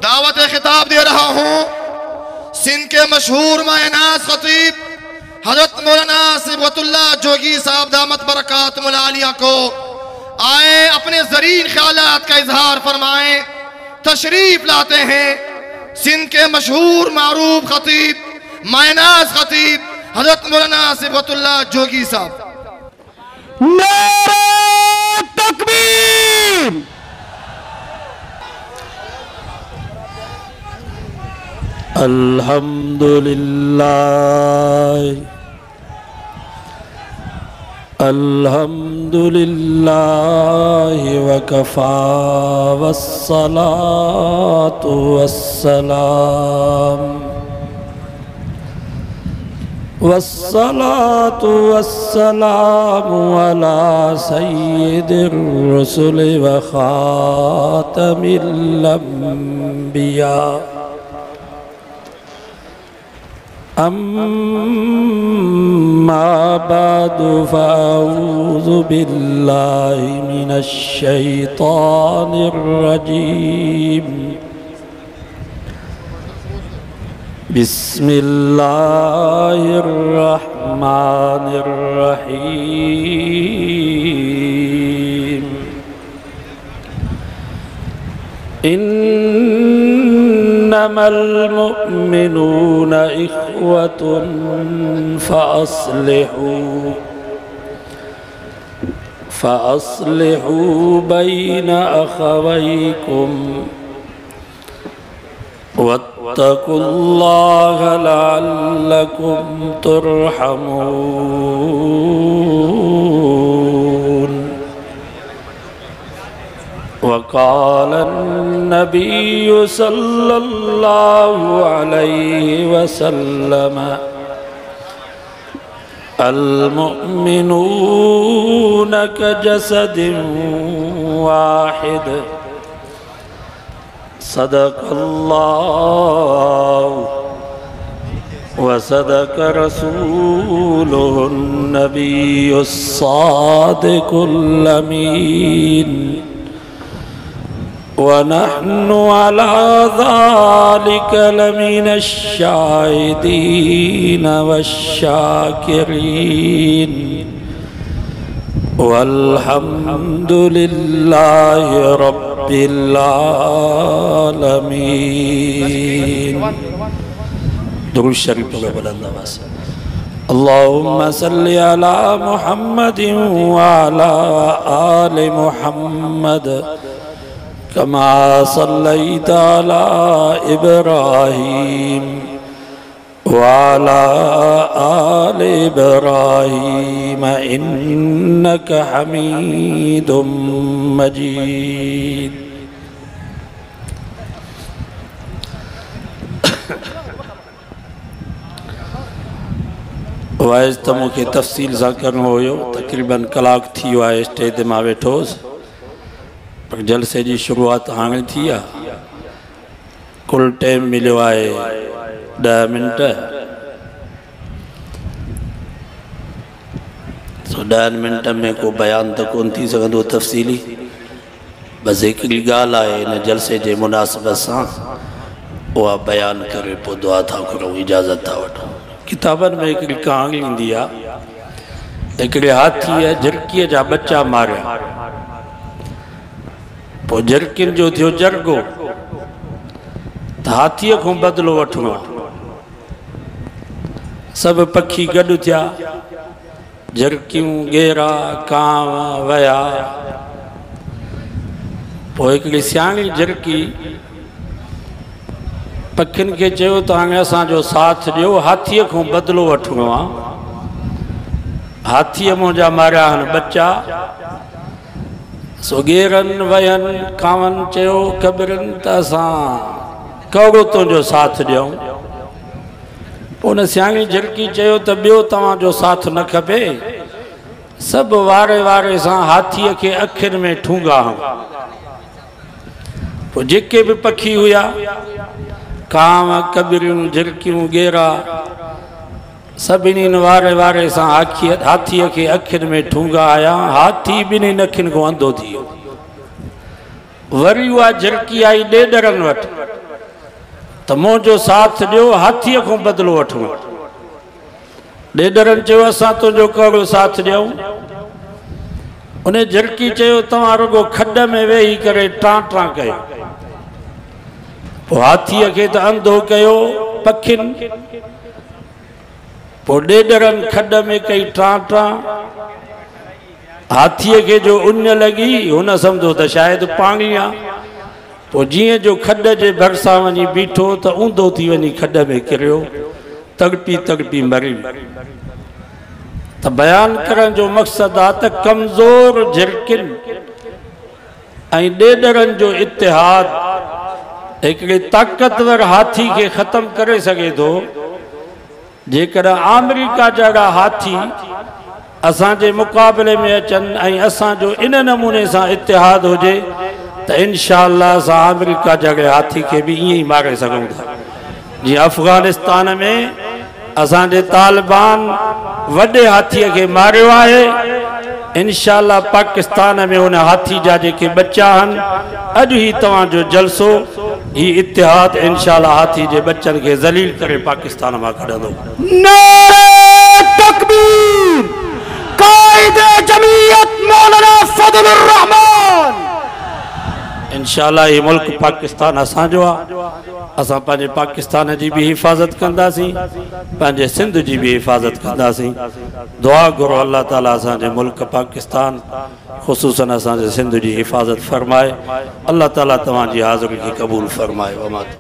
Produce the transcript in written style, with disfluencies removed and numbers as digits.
दावत खिताब दे रहा हूँ सिंध के मशहूर मायनाज खतीब हजरत मौलाना सिबगतुल्लाह जोगी साहब दामत बरकातुहुल आलिया को आए अपने ज़रीन ख्यालात का इजहार फरमाएं। तशरीफ लाते हैं सिंध के मशहूर मारूफ खतीब मायनाज खतीब हजरत मौलाना सिबगतुल्लाह जोगी साहब। नारे तकबीर। अल्हम्दुलिल्लाह वकफा वस्सलातु वस्सलामु अला सय्यिदिर रुसुल व खातमिल अंबिया। अम्मा बादु फ़अऊज़ु बिल्लाहि मिनश शैतानिर रजीम। बिस्मिल्लाहिर रहमानिर रहीम। इन्नमल मुमिनूना इख्वतुन फ़अस्लिहू बैन अख़वैकुम वत्तकुल्लाह लअल्लकुम तुरहमून। वक़ाल अन्नबिय्यु सल्लल्लाहु अलैहि वसल्लम अल-मुअ्मिनून कजसदिन वाहिद। सदक़ल्लाहु व सदक़ रसूलुहुन नबियुस सादिकुल अमीन। व नहनु अला ज़ालिका लमिनश शाहिदीन वश्शाकिरीन। वल्हम्दुलिल्लाहि रब्बिल आलमीन। दुरूद शरीफ पढ़ो बुलंद आवाज़ से। अल्लाहुम्मा सल्लि अला मुहम्मदिन व अला आलि मुहम्मद कमा सल्लैता अला इब्राहीम व अला आलि इब्राहीम इन्नका हमीदुम मजीद। वाइस तो मूंखे तफ़सील सां करिणो हुयो, तक़रीबन कलाक थी वियो आहे स्टेज ते मां वेठो हुउसि, पर जलसे जी शुरूआत हाणे थी आहे। कुल टाइम मिलियो आहे 10 मिनट। सो 10 मिनट में को बयान तो कोन थी सघंदो तफ़सीली। बस हिकिड़ी ॻाल्हि आहे इन जलसे जे मुनासिबत सां, उहा बयान करे पोइ दुआ था करूं, इजाज़त था वठूं। किताबनि में हिकिड़ी कहाणी ईंदी आहे, हिकिड़े हाथीअ झिरकीअ जा बच्चा मारिया, पोइ झिरकियुनि जो थियो जरगो, त हाथीअ खां बदिलो वठिणो आहे। सभु पखी गॾु थिया, झिरकियूं गेरा कांव वया। पोइ हिकिड़ी सियाणी झिरकी पखियुनि खे चयो त हाणे असांजो साथ ॾियो, हाथीअ खां बदिलो वठिणो आहे। हाथीअ मुंहिंजा मारिया आहिनि बच्चा। सो गेरनि वयनि कांवनि चयो कबरनि त असां कहिड़ो तुंहिंजो साथ ॾियूं। पोइ उन सियाणी झिरकी चयो त ॿियो तव्हांजो साथ न खपे। सभु वारे वारे सां हाथीअ खे अखियुनि में ठूंगा हूं। पोइ जेके बि पखी हुया, कांव कबरियूं झिरकियूं गेरा, सभिनी वारे वारे सां हाथीअ खे अखियुनि में ठूंगा आया। हाथी ॿिन्ही अखियुनि खां अंधो थी वियो। वरी उहा झिरकी आई ॾेडरनि वटि, त मुंहिंजो साथ ॾियो, हाथीअ खां बदिलो वठूं। ॾेडरनि चयो असां तुंहिंजो कहिड़ो साथ ॾियूं? उन झिरकी चयो तव्हां रुगो खॾ में वेही करे टां टां कयो। पोइ हाथीअ खे त अंधो कयो पखियुनि, पोइ ॾेडरनि खॾ में कई टां टां। हाथीअ खे जो उञ लॻी, हुन सम्झो त शायदि पाणी आहे। पोइ जीअं जो खॾ जे भरिसां वञी बीठो त ऊंधो थी वञी खॾ में किरियो, तड़पी तड़पी मरी। त बयानु करण जो मक़सदु आहे त कमज़ोर झिरकियुनि ऐं ॾेडरनि जो इतिहाद हिकिड़े ताक़तवर हाथी खे ख़तमु करे सघे थो। जेकर अमेरिका जहिड़ा हाथी असांजे मुक़ाबले में अचनि ऐं असांजो इन नमूने सां इतिहाद हुजे त इंशाअल्लाह असां अमेरिका जहिड़े हाथी खे बि ईअं ई मारे सघूं था। जीअं अफ़गानिस्तान में असांजे तालिबान वॾे हाथीअ खे मारियो आहे, इंशाअल्लाह पाकिस्तान में उन हाथी जा जेके बच्चा आहिनि, अॼु ई तव्हांजो जलसो ही इतिहाद इंशाअल्लाह हाथी जे बच्चनि खे ज़लील करे पाकिस्तान मां कढंदो। नारे तकबीर, कायदे जमीयत मौलाना फजलुर रहमान। इंशाअल्लाह ये मुल्क पाकिस्तान असांजो आहे। असां पंहिंजे पाकिस्तान जी बि हिफ़ाज़त कंदासीं, पंहिंजे सिंध जी बि हिफ़ाज़त कंदासीं। दुआ घुरो अल्लाह ताला असांजे मुल्क पाकिस्तान ख़ुसूसन असांजे सिंध जी हिफ़ाज़त फरमाए। अल्लाह ताला तव्हांजी हाज़िरी खे क़बूल फरमाए।